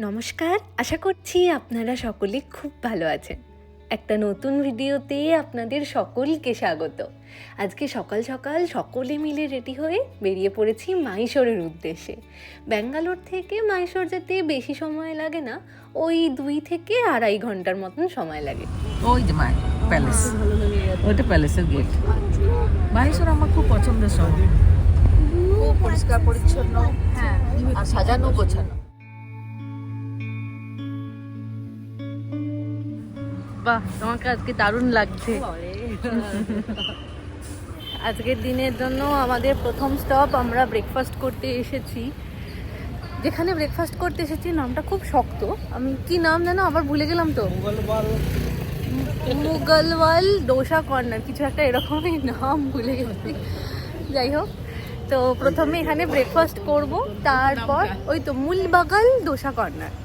নমস্কার, আশা করছি আপনারা সকলে খুব ভালো আছেন। একটা নতুন ভিডিওতে আপনাদের সকলকে স্বাগত। আজকে সকাল সকাল সকলে মিলে রেডি হয়ে বেরিয়ে পড়েছি মাইশোরের উদ্দেশ্যে। ব্যাঙ্গালোর থেকে মাইশোর যেতে বেশি সময় লাগে না, ওই 2 থেকে 2.5 ঘন্টার মতন সময় লাগে। ওই যে প্যালেস, ওইটা প্যালেসের গেট। মাইশোর আমার খুব পছন্দের শহর, খুব পরিষ্কার পরিচ্ছন্ন, হ্যাঁ, আর সাজানো গোছানো। বাহ, তোমাকে আজকে দারুণ লাগছে। আজকের দিনের জন্য আমাদের প্রথম স্টপ, আমরা ব্রেকফাস্ট করতে এসেছি। যেখানে ব্রেকফাস্ট করতে এসেছি নামটা খুব শক্ত, আমি কি নাম জানো আবার ভুলে গেলাম তো। মুঘলওয়াল ডোসা কর্নার, কিছু একটা এরকমই নাম ভুলে গেছি। যাই হোক, তো প্রথমে এখানে ব্রেকফাস্ট করব, তারপর ওই তো মুলবাগাল ডোসা কর্নার,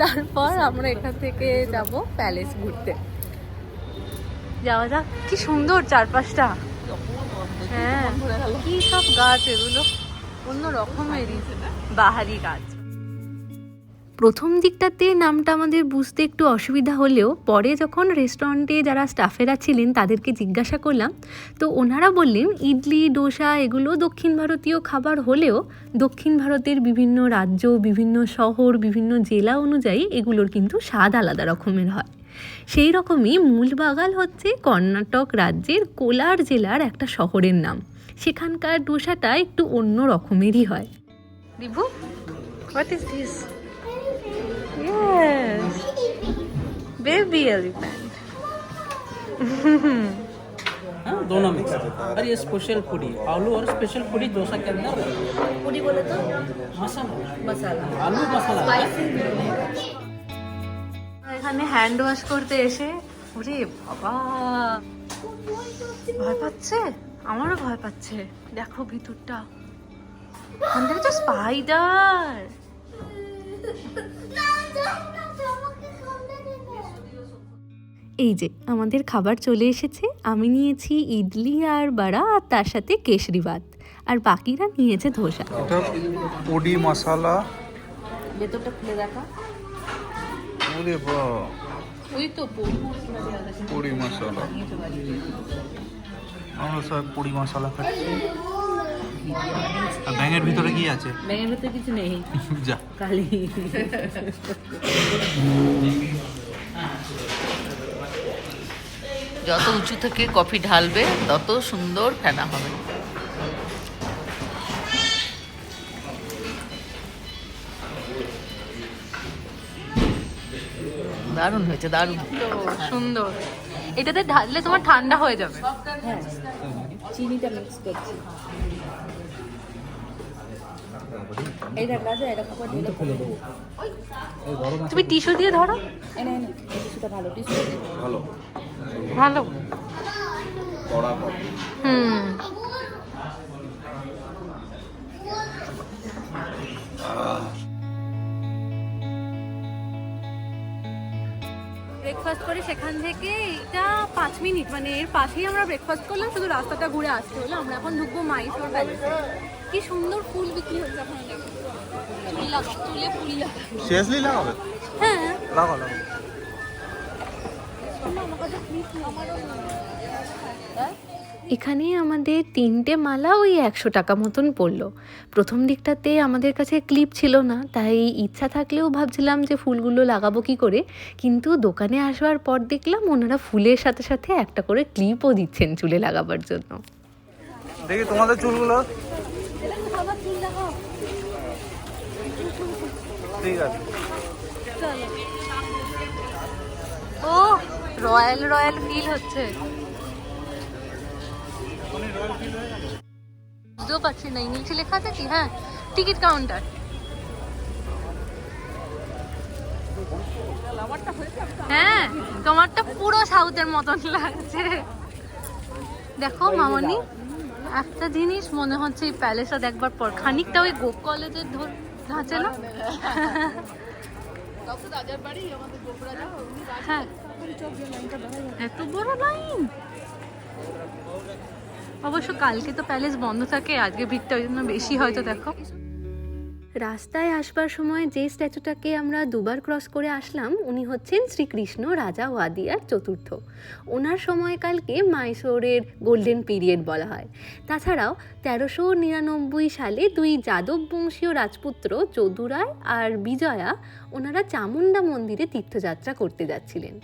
তারপর আমরা এখান থেকে যাব প্যালেস ঘুরতে। যাওয়া যাক। কি সুন্দর চারপাশটা, হ্যাঁ, কি সব গাছ, এগুলো অন্য রকমেরই বাহারি গাছ। প্রথম দিকটাতে নামটা আমাদের বুঝতে একটু অসুবিধা হলেও পরে যখন রেস্টুরেন্টে যারা স্টাফেরা ছিলেন তাদেরকে জিজ্ঞাসা করলাম, তো ওনারা বললেন ইডলি ডোসা এগুলো দক্ষিণ ভারতীয় খাবার হলেও দক্ষিণ ভারতের বিভিন্ন রাজ্য, বিভিন্ন শহর, বিভিন্ন জেলা অনুযায়ী এগুলোর কিন্তু স্বাদ আলাদা রকমের হয়। সেই রকমই মুলবাগাল হচ্ছে কর্ণাটক রাজ্যের কোলার জেলার একটা শহরের নাম। সেখানকার ডোসাটা একটু অন্য রকমেরই হয়। Dibu, what is this? Yes, baby elephant. दोनों मिक्स और ये स्पेशल पूरी आलू और स्पेशल पूरी डोसा के अंदर পুরি বলে তো मसाला মশালা, आलू मसाला স্পাইসি। এখানে হ্যান্ড ওয়াশ করতে এসে ওরে বাবা, ভয় পাচ্ছে, আমারও ভয় পাচ্ছে। দেখো ভিতরটা, ওখান থেকে তো স্পাইডার। এই যে আমাদের খাবার চলে এসেছে। আমি নিয়েছি ইডলি আর বড়া, আর তার সাথে কেশরি ভাত, আর বাকিরা নিয়েছে ধোসা। এটা পডি মশলা, ভেতরটা খুলে দেখা। ওরে বাহ, ওই তো পডি মশলা। আমরা সব পডি মশলা খাচ্ছি। আর ব্যাঙের ভিতরে কি আছে? ব্যাঙের ভেতরে কিছু নেই, যা কালি। যত উঁচু থেকে কফি ঢালবে তত সুন্দর ফেনা হবে। দারুণ হয়েছে, দারুণ সুন্দর। এটাতে ঢাললে তোমার ঠান্ডা হয়ে যাবে। হ্যাঁ, চিনিটা মিক্স করছি। এই ঠান্ডা আছে, এটা খাবার ঢেলে ফেলে দেবো। তুমি টিস্যু দিয়ে ধরো। এনে টিস্যুটা ভালো, টিস্যু ভালো ভালো। কড়া হুম, ব্রেকফাস্ট করে সেখান থেকে এটা 5 মিনিট, মানে এর পাশেই আমরা ব্রেকফাস্ট করলাম, শুধু রাস্তাটা ঘুরে আসতে হলো। আমরা এখন ঢুকবো মাইশোর প্যালেসে। কি সুন্দর ফুল বিক্রি হচ্ছে ওখানে, দেখো তুলে ফুল লাগা। সিরিয়াসলি লাগাবে? হ্যাঁ, লাগাও লাগাও। এখানে আমাদের 3টে মালা ওই 100 টাকা মতন পড়লো। প্রথম দিকটাতে আমাদের কাছে ক্লিপ ছিল না, তাই ইচ্ছা থাকলেও ভাবছিলাম যে ফুলগুলো লাগাবো কি করে, কিন্তু দোকানে আসবার পর দেখলাম ওনারা ফুলের সাথে সাথে একটা করে ক্লিপও দিচ্ছেন চুলে লাগাবার জন্য। দেখি তোমাদের চুলগুলো। ঠিক আছে। ও রয়্যাল রয়্যাল ফিল হচ্ছে। বুঝতেও পারছি না, নিচে লেখা আছে কি? হ্যাঁ, টিকিট কাউন্টার। হ্যাঁ, তোমারটা পুরো সাউথের মতন লাগছে। দেখো মামনি, একটা জিনিস মনে হচ্ছে এই প্যালেসটা দেখবার পর খানিকটা ওই গোপ কলেজের ধাঁচে না? হ্যাঁ, এত বড় লাইন। অবশ্য কালকে তো প্যালেস বন্ধ থাকে, আজকে ভিড়টা ওই জন্য বেশি হয়তো। দেখো রাস্তায় আসবার সময় যে স্ট্যাচুটাকে আমরা দুবার ক্রস করে আসলাম উনি হচ্ছেন শ্রীকৃষ্ণ রাজা ওয়াদিয়ার চতুর্থ। ওনার সময়কালকে মাইসোরের গোল্ডেন পিরিয়ড বলা হয়। তাছাড়াও 1399 সালে দুই যাদব বংশীয় রাজপুত্র যদুরায় আর বিজয়া ওনারা চামুন্ডা মন্দিরে তীর্থযাত্রা করতে যাচ্ছিলেন।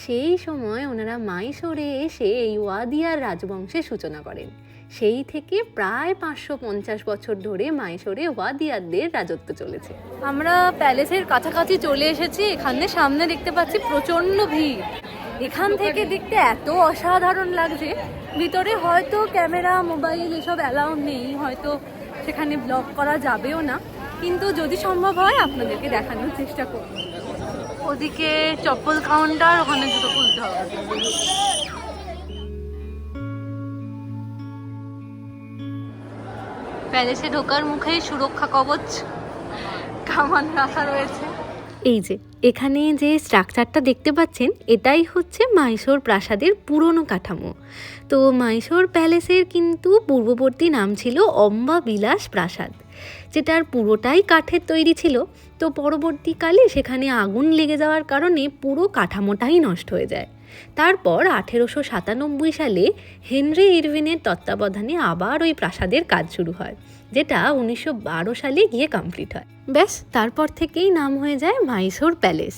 সেই সময় ওনারা মাইসোরে এসে এই ওয়াদিয়ার রাজবংশের সূচনা করেন। সেই থেকে প্রায় 550 বছর ধরে মাইসোরে ওয়াদিয়ারদের রাজত্ব চলেছে। আমরা প্যালেসের কাছাকাছি চলে এসেছি। এখানে সামনে দেখতে পাচ্ছি প্রচণ্ড ভিড়। এখান থেকে দেখতে এত অসাধারণ লাগছে। ভিতরে হয়তো ক্যামেরা মোবাইল এসব অ্যালাউ নেই, হয়তো সেখানে ব্লগ করা যাবেও না, কিন্তু যদি সম্ভব হয় আপনাদেরকে দেখানোর চেষ্টা করব। ওদিকে চপ্পল কাউন্টার, ওখানে জুতো খুলতে হবে। প্যালেসে ঢোকার মুখেই সুরক্ষা কবচ কামান রাখা রয়েছে। এই যে এখানে যে স্ট্রাকচারটা দেখতে পাচ্ছেন এটাই হচ্ছে মাইসোর প্রাসাদের পুরনো কাঠামো। তো মাইসোর প্যালেসের কিন্তু পূর্ববর্তী নাম ছিল অম্বা বিলাস প্রাসাদ, যেটার পুরোটাই কাঠের তৈরি ছিল। তো পরবর্তীকালে সেখানে আগুন লেগে যাওয়ার কারণে পুরো কাঠামোটাই নষ্ট হয়ে যায়। তারপর 1897 সালে হেনরি ইরভিনের তত্ত্বাবধানে আবার ওই প্রাসাদের কাজ শুরু হয়, যেটা 1912 সালে গিয়ে কমপ্লিট হয়। ব্যাস তারপর থেকেই নাম হয়ে যায় মাইসোর প্যালেস।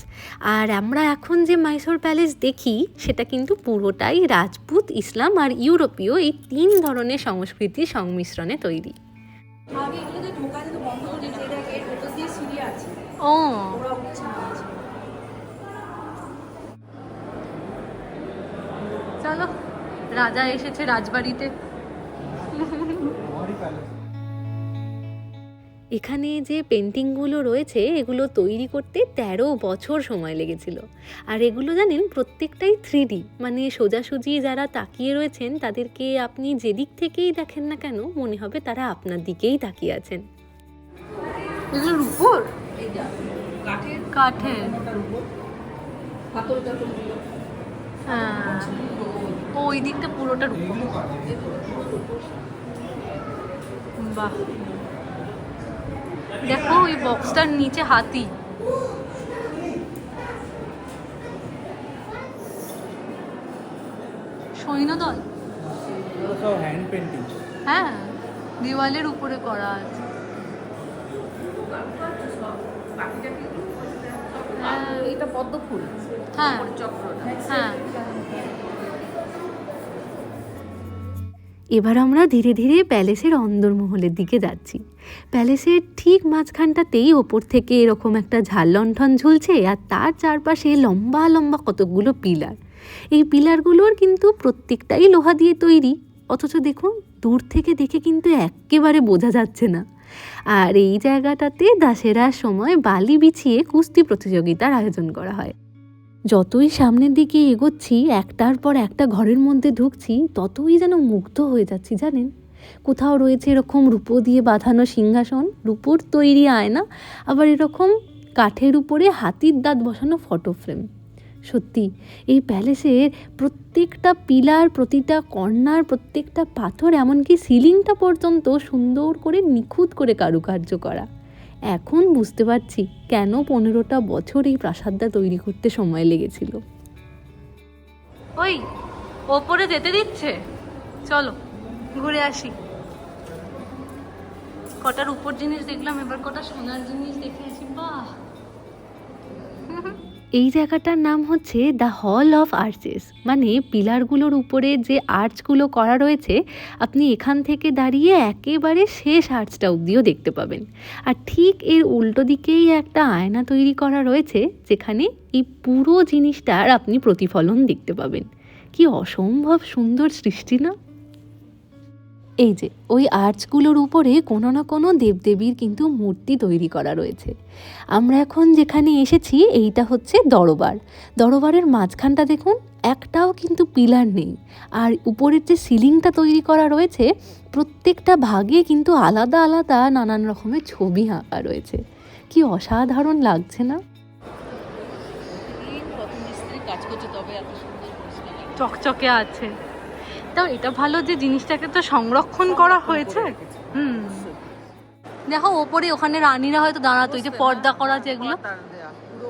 আর আমরা এখন যে মাইসোর প্যালেস দেখি সেটা কিন্তু পুরোটাই রাজপুত, ইসলাম আর ইউরোপীয় এই 3 ধরনের সংস্কৃতির সংমিশ্রণে তৈরি। ও চলো, রাজা এসেছে রাজবাড়িতে। এখানে যে পেন্টিংগুলো রয়েছে এগুলো তৈরি করতে 13 বছর সময় লেগেছিল। আর এগুলো জানেন প্রত্যেকটাই 3D, মানে সোজাসুজি যারা তাকিয়ে রয়েছেন তাদেরকে আপনি যেদিক থেকেই দেখেন না কেন মনে হবে তারা আপনার দিকেই তাকিয়ে আছেন। এগুলোর উপর কাঠের হ্যাঁ, ওই দিকটা পুরোটার উপর। বাহ, দেখো ওই বক্সটার নিচে হাতি। সৈন্যদল, হ্যান্ড পেন্টিং। হ্যাঁ, দেওয়ালের উপরে করা আছে। এটা পদ্ম ফুল, হ্যাঁ চক্রটা। হ্যাঁ। এবার আমরা ধীরে ধীরে প্যালেসের অন্দরমহলের দিকে যাচ্ছি। প্যালেসের ঠিক মাঝখানটাতেই ওপর থেকে এরকম একটা ঝাল লণ্ঠন ঝুলছে, আর তার চারপাশে লম্বা লম্বা কতকগুলো পিলার। এই পিলারগুলোর কিন্তু প্রত্যেকটাই লোহা দিয়ে তৈরি, অথচ দেখুন দূর থেকে দেখে কিন্তু একেবারে বোঝা যাচ্ছে না। আর এই জায়গাটাতে দাসেরার সময় বালি বিছিয়ে কুস্তি প্রতিযোগিতার আয়োজন করা হয়। যতই সামনের দিকে এগোচ্ছি, একটার পর একটা ঘরের মধ্যে ঢুকছি, ততই যেন মুগ্ধ হয়ে যাচ্ছি জানেন। কোথাও রয়েছে এরকম রূপো দিয়ে বাঁধানো সিংহাসন, রূপোর তৈরি আয়না, আবার এরকম কাঠের উপরে হাতির দাঁত বসানো ফটো ফ্রেম। সত্যি এই প্যালেসের প্রত্যেকটা পিলার, প্রতিটা কর্নার, প্রত্যেকটা পাথর, এমনকি সিলিংটা পর্যন্ত সুন্দর করে নিখুঁত করে কারুকার্য করা। এখন বুঝতে পারছি কেন 15টা বছর এই প্রাসাদটা তৈরি করতে সময় লেগেছিল। ওই ওপরে যেতে দিচ্ছে, চলো ঘুরে আসি। কটার উপর জিনিস দেখলাম, এবার কটা সোনার জিনিস দেখে আসি। বাহ, এই জায়গাটার নাম হচ্ছে দ্য হল অফ আর্চেস, মানে পিলারগুলোর উপরে যে আর্চগুলো করা রয়েছে আপনি এখান থেকে দাঁড়িয়ে একেবারে শেষ আর্চটা অবধিও দেখতে পাবেন। আর ঠিক এর উল্টো দিকেই একটা আয়না তৈরি করা রয়েছে, যেখানে এই পুরো জিনিসটার আপনি প্রতিফলন দেখতে পাবেন। কি অসম্ভব সুন্দর সৃষ্টি না? এই যে ওই আর্চগুলোর উপরে কোনো না কোনো দেবদেবীর কিন্তু মূর্তি তৈরি করা রয়েছে। আমরা এখন যেখানে এসেছি এইটা হচ্ছে দরবার। দরবারের মাঝখানটা দেখুন, একটাও কিন্তু পিলার নেই। আর উপরের যে সিলিংটা তৈরি করা রয়েছে প্রত্যেকটা ভাগে কিন্তু আলাদা আলাদা নানান রকমের ছবি আঁকা রয়েছে। কি অসাধারণ লাগছে না? কাজ করছে তবে এত সুন্দর চকচকে আছে। তাও এটা ভালো যে জিনিসটাকে তো সংরক্ষণ করা হয়েছে। দেখো ওপরে ওখানে রানীরা হয়তো দাঁড়াতো, ওই যে পর্দা করা যেগুলো,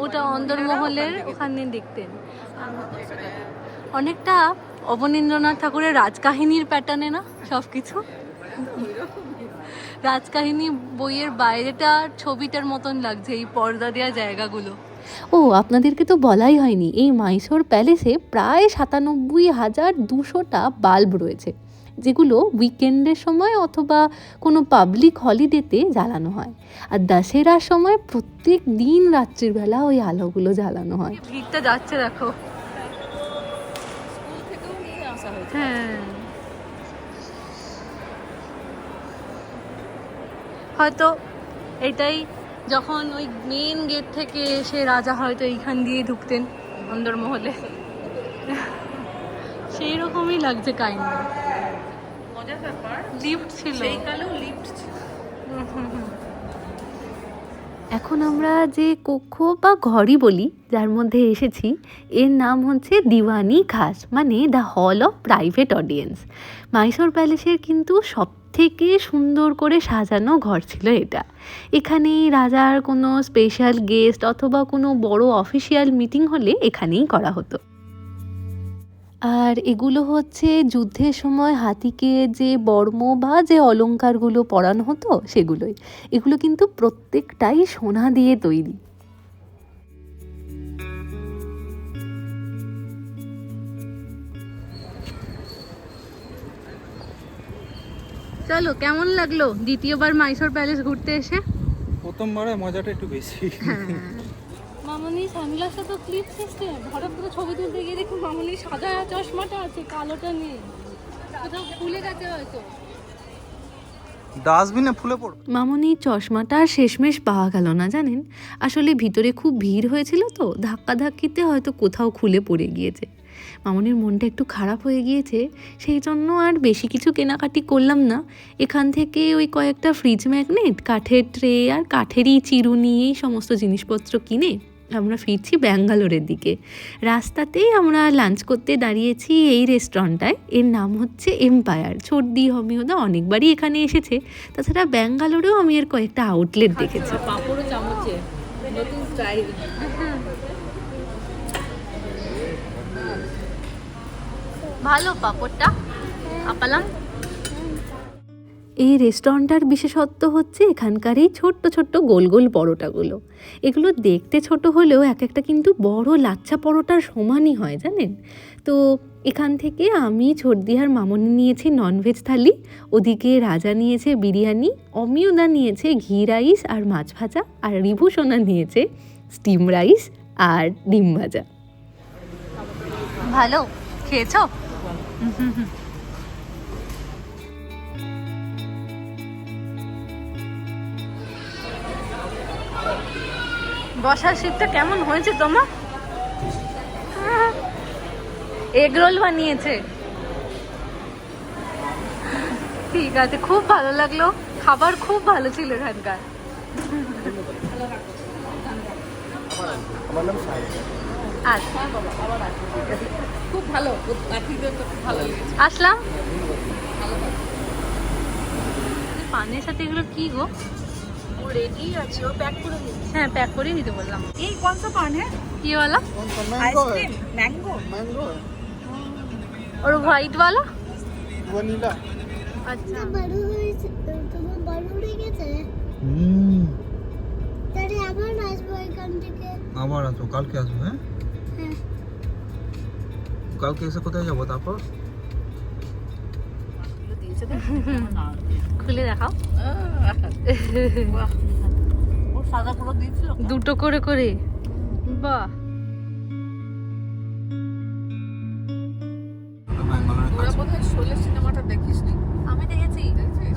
ওটা অন্দরমহলের ওখানে দেখতেন। অনেকটা অবনীন্দ্রনাথ ঠাকুরের রাজকাহিনীর প্যাটার্নে না সব কিছু, রাজকাহিনী বইয়ের বাইরেটা ছবিটার মতন লাগছে এই পর্দা দেওয়া জায়গাগুলো। ও আপনাদেরকে তো বলাই হয়নি, এই মাইসোর প্যালেসে প্রায় 97,200টা বাল্ব রয়েছে, যেগুলো উইকেন্ডের সময় অথবা কোনো পাবলিক হলিডেতে জ্বালানো হয়। আর দশেরার সময় প্রত্যেক দিন রাত্রির বেলা ওই আলোগুলো জ্বালানো হয়। ভিড়টা যাচ্ছে দেখো। হ্যাঁ, হয়তো এটাই যখন ওই মেন গেট থেকে এসে রাজা হয়তো এইখান দিয়ে ঢুকতেন অন্দরমহলে, সেই রকমই লাগছে কাইন্ড। মজার ব্যাপার, লিফট ছিল, সেই কালেও লিফট ছিল। এখন আমরা যে কক্ষ বা ঘরই বলি যার মধ্যে এসেছি, এর নাম হচ্ছে দিওয়ানি খাস, মানে the hall of private audience. Mysore প্যালেসের কিন্তু সব থেকে সুন্দর করে সাজানো ঘর ছিল এটা। এখানে রাজার কোনো স্পেশাল গেস্ট অথবা কোনো বড় অফিসিয়াল মিটিং হলে এখানেই করা হতো। আর এগুলো হচ্ছে যুদ্ধের সময় হাতিকে যে বর্ম বা যে অলংকারগুলো পরানো হতো সেগুলোই। এগুলো কিন্তু প্রত্যেকটাই সোনা দিয়ে তৈরি। চলো, কেমন লাগলো দ্বিতীয়বার মাইসোর প্যালেস ঘুরতে এসে? প্রথমবারে মজাটা একটু বেশি। মামনি সানগ্লাসটা তো ক্লিপ সিস্টেম, হঠাৎ করে ছবি তুলতে গিয়ে দেখুন মামনি সাদা চশমাটা আছে, কালোটা নেই, কোথাও খুলে গেছে হয়তো। ডাস্টবিনে ফুলে পড়ো। মামনি চশমাটা আর শেষমেশ পাওয়া গেল না জানেন, আসলে ভিতরে খুব ভিড় হয়েছিল তো, ধাক্কাধাক্কিতে হয়তো কোথাও খুলে পড়ে গিয়েছে। মামনির মনটা একটু খারাপ হয়ে গিয়েছে, সেই জন্য আর বেশি কিছু কেনাকাটি করলাম না। এখান থেকে ওই কয়েকটা ফ্রিজ ম্যাগনেট, কাঠের ট্রে আর কাঠেরই চিরুনি, এই সমস্ত জিনিসপত্র কিনে আমরা ফিরছি ব্যাঙ্গালোরের দিকে। রাস্তাতেই আমরা লাঞ্চ করতে দাঁড়িয়েছি এই রেস্টুরেন্টটায়, এর নাম হচ্ছে এম্পায়ার। ছোটদি হমিওদা অনেকবারই এখানে এসেছে, তাছাড়া ব্যাঙ্গালোরেও আমি এর কয়েকটা আউটলেট দেখেছি। পাঁপড়ও চামচে, নতুন স্টাইল। ভালো পাপড়টা আপালাম। এই রেস্টুরেন্টটার বিশেষত্ব হচ্ছে এখানকার এই ছোট্ট ছোট্ট গোল গোল পরোটাগুলো। এগুলো দেখতে ছোট হলেও এক একটা কিন্তু বড় লাচ্ছা পরোটার সমানই হয় জানেন। তো এখান থেকে আমি, ছোটদি আর মামনি নিয়েছি ননভেজ থালি, ওদিকে রাজা নিয়েছে বিরিয়ানি, অমিয়দা নিয়েছে ঘি রাইস আর মাছ ভাজা, আর রিভুসোনা নিয়েছে স্টিম রাইস আর ডিম ভাজা। ভালো খেয়েছো? বসার সিটটা কেমন হয়েছে তোমার? এগ রোল বানিয়েছে, ঠিক আছে, খুব ভালো লাগলো, খাবার খুব ভালো ছিল এখানকার। আচ্ছা, খুব ভালো, পাখিদের তো খুব ভালো লেগেছে। আসলাম। পানের সাথে এগুলো কি গো? ও রেডি আছে, ও প্যাক করে নিচ্ছে। হ্যাঁ, প্যাক করেই দিতে বললাম। এই কোন সা পান है? কি वाला? Ice cream, mango. मैंगो और व्हाइट वाला? वनीला। अच्छा, তোমার বড় হয়ে গেছে তাহলে আবার আসবো এখান থেকে। আবার আসবো, কালকে আসবো। হ্যাঁ, হ্যাঁ, কালকে এসে কোথায় যাবো তারপর? খুলে দেখাও। ও সাদা পুরো দিয়েছিল। দুটো করে করে, বাহ। ওরা বোধহয় শোলে সিনেমাটা দেখিসনি। আমি দেখেছি,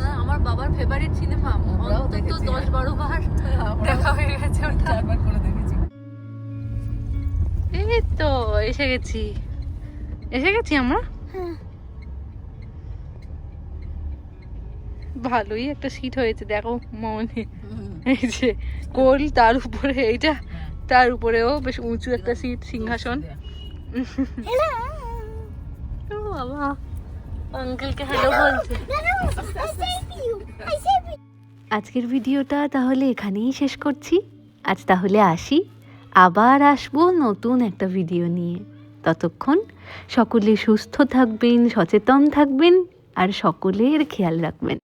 হ্যাঁ, আমার বাবার ফেভারিট সিনেমা, আমরাও অন্তত দেখেছি। 10-12 বার দেখা হয়ে গেছে ওটা। 4 বার করে দেখেছি। এই তো এসে গেছি, আমরা। হ্যাঁ। ভালোই একটা সিট হয়েছে দেখো মনে, এই যে কোল, তার উপরে এইটা, তার উপরেও বেশ উঁচু একটা সিট, সিংহাসন। ও বাবা, আঙ্কেলকে হ্যালো বলছে। আজকের ভিডিওটা তাহলে এখানেই শেষ করছি। আজ তাহলে আসি, আবার আসবো নতুন একটা ভিডিও নিয়ে। ততক্ষণ সকলে সুস্থ থাকবেন, সচেতন থাকবেন আর সকলের খেয়াল রাখবেন।